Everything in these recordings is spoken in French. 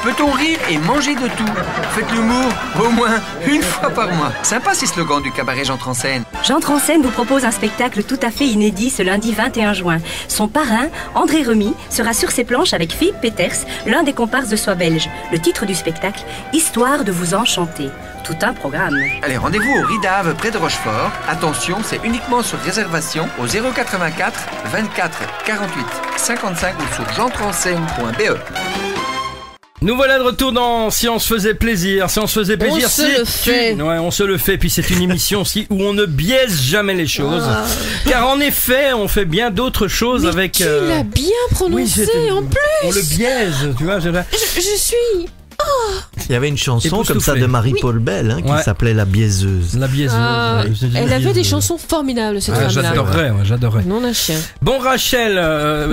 Peut-on rire et manger de tout? Faites l'humour au moins une fois par mois. Sympa ces slogans du cabaret J'entre en scène. J'entre en scène vous propose un spectacle tout à fait inédit ce lundi 21 juin. Son parrain, André Remy, sera sur ses planches avec Philippe Peters, l'un des comparses de Sois belge. Le titre du spectacle, Histoire de vous enchanter. Tout un programme. Allez, rendez-vous au Ridave près de Rochefort. Attention, c'est uniquement sur réservation au 084 24 48 55 ou sur j'entreenScène.be. Nous voilà de retour dans Si on se faisait plaisir. Si on se faisait plaisir, on se le fait. Ouais, on se le fait. Puis c'est une émission aussi où on ne biaise jamais les choses. Car en effet, on fait bien d'autres choses. Mais avec. Tu l'as bien prononcé en plus. On le biaise, tu vois. Je suis. Il y avait une chanson comme ça de Marie-Paul Bell qui s'appait La Biaiseuse. La Biaiseuse. Elle avait des chansons formidables, cette femme-là. J'adorais. Non, un chien. Bon, Rachel,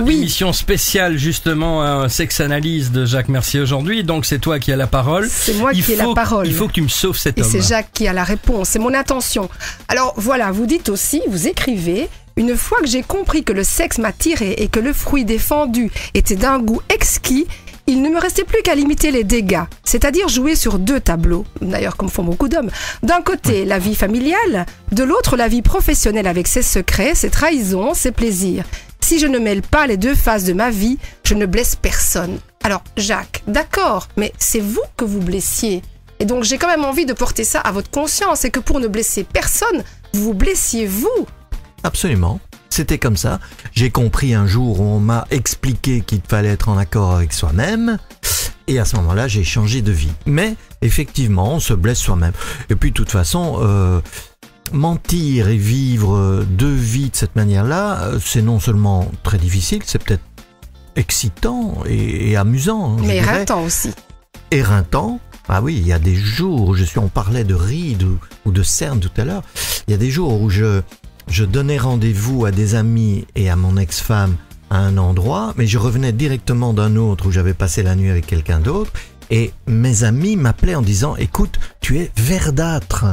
émission spéciale justement, sexe-analyse de Jacques Mercier aujourd'hui. Donc c'est toi qui as la parole. C'est moi qui ai la parole. Il faut que tu me sauves cet homme. Et c'est Jacques qui a la réponse. C'est mon intention. Alors voilà, vous dites aussi, vous écrivez. Une fois que j'ai compris que le sexe m'attirait et que le fruit défendu était d'un goût exquis, il ne me restait plus qu'à limiter les dégâts, c'est-à-dire jouer sur deux tableaux, d'ailleurs comme font beaucoup d'hommes. D'un côté, la vie familiale, de l'autre, la vie professionnelle avec ses secrets, ses trahisons, ses plaisirs. Si je ne mêle pas les deux phases de ma vie, je ne blesse personne. Alors, Jacques, d'accord, mais c'est vous que vous blessiez. Et donc, j'ai quand même envie de porter ça à votre conscience et que pour ne blesser personne, vous vous blessiez vous. Absolument. C'était comme ça. J'ai compris un jour où on m'a expliqué qu'il fallait être en accord avec soi-même. Et à ce moment-là, j'ai changé de vie. Mais effectivement, on se blesse soi-même. Et puis, de toute façon, mentir et vivre deux vies de cette manière-là, c'est non seulement très difficile, c'est peut-être excitant et amusant. Mais éreintant aussi. Éreintant. Ah oui, il y a des jours où on parlait de rides ou de cernes tout à l'heure. Il y a des jours où je donnais rendez-vous à des amis et à mon ex-femme à un endroit, mais je revenais directement d'un autre où j'avais passé la nuit avec quelqu'un d'autre, et mes amis m'appelaient en disant « Écoute, tu es verdâtre.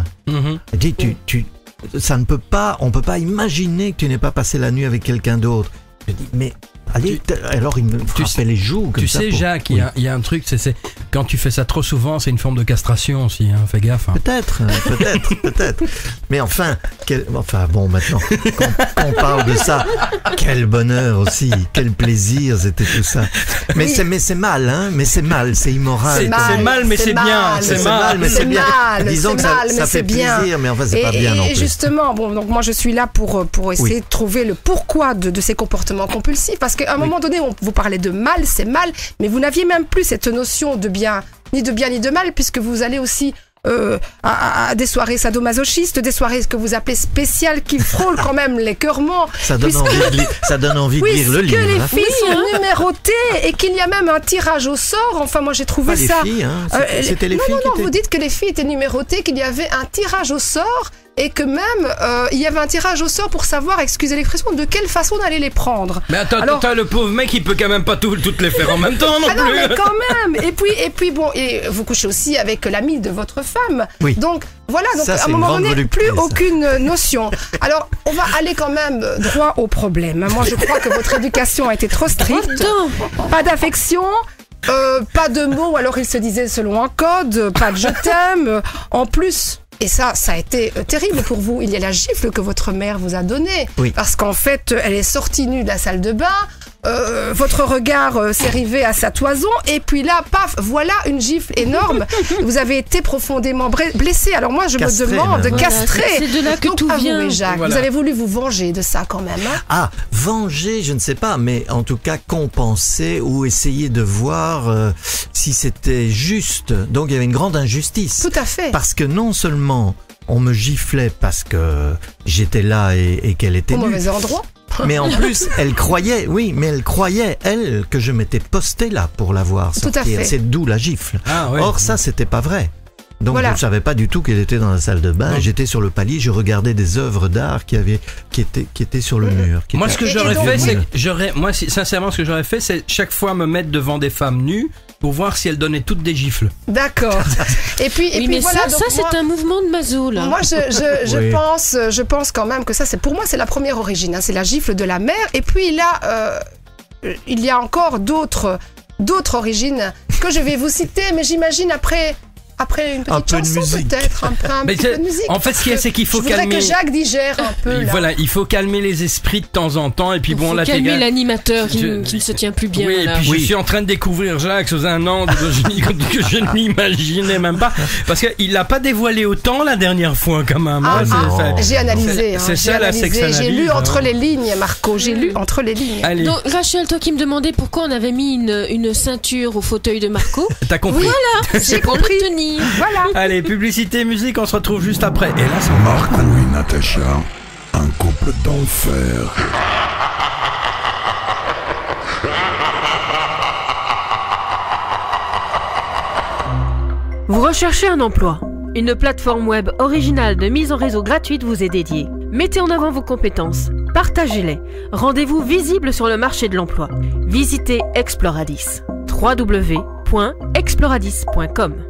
Ça ne peut pas, on peut pas imaginer que tu n'aies pas passé la nuit avec quelqu'un d'autre. » Je dis « Mais allez, alors il me frappait les joues comme ça. » Tu sais, Jacques, il y a un truc, c'est quand tu fais ça trop souvent, c'est une forme de castration aussi, hein, fais gaffe. Hein. Peut-être. Mais enfin, bon, maintenant, quand on parle de ça, quel bonheur aussi, quel plaisir, c'était tout ça. Mais c'est mal, hein, c'est immoral. C'est mal, mais c'est bien. C'est mal, mais c'est bien. Disons que ça fait plaisir, mais enfin, c'est pas bien non plus. Et justement, bon, donc moi je suis là pour essayer de trouver le pourquoi de ces comportements compulsifs, parce qu'à un moment donné, vous parlez de mal, c'est mal, mais vous n'aviez même plus cette notion de bien ni de mal, puisque vous allez aussi à des soirées sadomasochistes, des soirées que vous appelez spéciales, qui frôlent quand même l'écœurement. Ça donne envie de lire le livre. Puisque les filles sont numérotées et qu'il y a même un tirage au sort. Enfin, moi j'ai trouvé pas ça. Les filles, hein. C'était les filles. Non, vous dites que les filles étaient numérotées, qu'il y avait un tirage au sort. Et que même, il y avait un tirage au sort pour savoir, excusez l'expression, de quelle façon on allait les prendre. Mais attends, le pauvre mec, il peut quand même pas toutes les faire en même temps non plus. Non, mais quand même. Et puis bon, et vous couchez aussi avec l'ami de votre femme. Oui. Donc voilà, donc ça, à un moment donné, plus ça. aucune notion. Alors, on va aller quand même droit au problème. Moi, je crois que votre éducation a été trop stricte. Pas d'affection. Pas de mots, alors il se disait selon un code, pas de je t'aime. En plus, et ça a été terrible pour vous, il y a la gifle que votre mère vous a donnée. Oui. Parce qu'en fait, elle est sortie nue de la salle de bain, votre regard s'est rivé à sa toison, et puis là, paf, voilà une gifle énorme. Vous avez été profondément blessé. Alors moi, je castré, me demande, même. castré. C'est de là que Donc, tout vient. Avouez, Jacques, Voilà. vous avez voulu vous venger de ça quand même. Hein? Ah, venger, je ne sais pas, mais en tout cas compenser ou essayer de voir si c'était juste. Donc il y avait une grande injustice. Tout à fait. Parce que non seulement on me giflait parce que j'étais là et qu'elle était Au nue, mauvais endroit. mais en plus elle croyait, elle, que je m'étais posté là pour la voir Tout à sortir. fait. C'est d'où la gifle. Ah, ouais. Or ça, c'était pas vrai. Donc Voilà. je ne savais pas du tout qu'elle était dans la salle de bain. Non. J'étais sur le palier, je regardais des œuvres d'art qui étaient sur le mur. Moi, ce que Et j'aurais donc, fait, oui. c'est sincèrement, ce que j'aurais fait, c'est chaque fois me mettre devant des femmes nues pour voir si elles donnaient toutes des gifles. D'accord. Et puis mais voilà. ça donc c'est moi, un mouvement de Mazo, là. Moi, Oui. je pense quand même que ça, pour moi, c'est la première origine. Hein, c'est la gifle de la mère. Et puis là, il y a encore d'autres d'autres origines que je vais vous citer, mais j'imagine après une petite chanson peut-être, un petit peu de musique. En fait, ce qu'il y a, c'est qu'il faut calmer. Je voudrais que Jacques digère un peu. Voilà, il faut calmer les esprits de temps en temps. Et puis bon, là, calmer l'animateur qui ne se tient plus bien. Oui, et puis je suis en train de découvrir Jacques sous un angle que je n'imaginais même pas, parce qu'il l'a pas dévoilé autant la dernière fois quand même. J'ai analysé. C'est ça la sex-analyse. J'ai lu entre les lignes, Marco. J'ai lu entre les lignes. Allez. Donc Rachel, toi qui me demandais pourquoi on avait mis une ceinture au fauteuil de Marco. T'as compris? Voilà, j'ai compris. Voilà. Allez, publicité, musique, on se retrouve juste après. Et là, c'est Marco et Natacha, un couple d'enfer. Vous recherchez un emploi? Une plateforme web originale de mise en réseau gratuite vous est dédiée. Mettez en avant vos compétences, partagez-les, rendez-vous visible sur le marché de l'emploi. Visitez Exploradis. www.exploradis.com